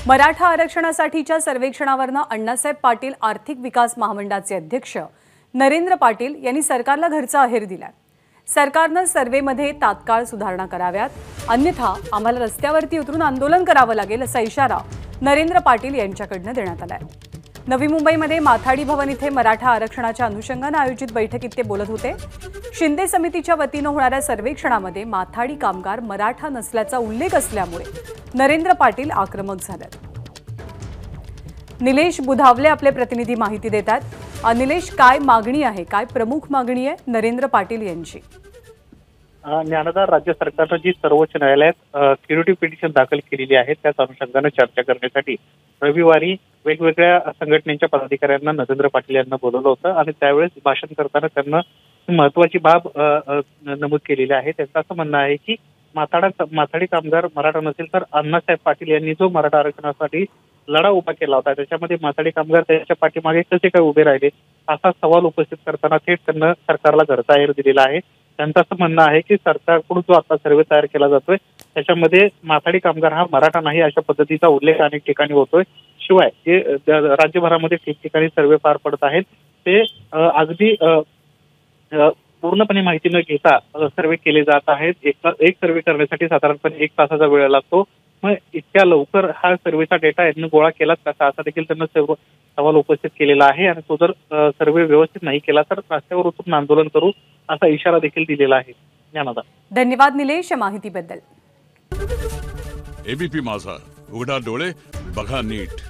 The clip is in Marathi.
मराठा आरक्षणासाठीच्या सर्वेक्षणावरनं अण्णासाहेब पाटील आर्थिक विकास महामंडळाचे अध्यक्ष नरेंद्र पाटील यांनी सरकारला घरचा अहेर दिलाय। सरकारनं सर्वेमध्ये तात्काळ सुधारणा कराव्यात, अन्यथा आम्हाला रस्त्यावरती उतरून आंदोलन करावं लागेल असा इशारा नरेंद्र पाटील यांच्याकडनं देण्यात आलाय। नवी मुंबईमध्ये माथाडी भवन इथे मराठा आरक्षणाच्या अनुषंगाने आयोजित बैठकीत ते बोलत होते। शिंदे समितीच्या वतीनं होणाऱ्या सर्वेक्षणामध्ये माथाडी कामगार मराठा नसल्याचा उल्लेख असल्यामुळे नरेंद्र पाटील आक्रमक झालेत। निलेश बुधावले आपले प्रतिनिधी माहिती देतात। निलेश, काय मागणी आहे, काय प्रमुख मागणी आहे नरेंद्र पाटील यांची? ज्ञानदार, राज्य सरकारनं जी सर्वोच्च न्यायालयात क्युरेटिव्ह पिटिशन दाखल केलेली आहे त्याच अनुषंगाने चर्चा करण्यासाठी रविवारी वेगवेगळ्या संघटनेच्या पदाधिकाऱ्यांना नरेंद्र पाटील यांना बोलवलं होतं आणि त्यावेळेस भाषण करताना त्यांना महत्वाची बाब नमूद केलेली आहे। त्यांचं असं म्हणणं आहे की माथाडी कामगार मराठा नसेल तर अण्णासाहेब पाटील यांनी जो मराठा आरक्षणासाठी लढा उभा केला होता त्याच्यामध्ये माथाडी कामगार त्यांच्या पाठीमागे कसे काय उभे राहिले असा सवाल उपस्थित करताना थेट त्यांना सरकारला घरचा अहेर दिलेला आहे। त्यांचं असं म्हणणं आहे की सरकारकडून जो आता सर्वे तयार केला जातोय त्याच्यामध्ये माथाडी कामगार हा मराठा नाही अशा पद्धतीचा उल्लेख अनेक ठिकाणी होतोय। शिवाय जे राज्यभरामध्ये ठिकठिकाणी सर्वे पार पडत आहेत ते अगदी पूर्णपणे माहिती न घेता सर्वे केले जात आहेत। एक सर्वे करण्यासाठी साधारणपणे 1 तासाचा वेळ लागतो। मग इतक्या लवकर हा सर्वेचा डेटा यांनी गोळा केला कसा असा देखील त्यांना सवाल उपस्थित केलेला आहे आणि तो जर सर्वे व्यवस्थित नाही केला तर रस्त्यावर उतरून आंदोलन करू असा इशारा देखील दिलेला आहे। ज्ञानदा, धन्यवाद निलेश या माहितीबद्दल। एबीपी माझा, उघडा डोळे बघा नीट।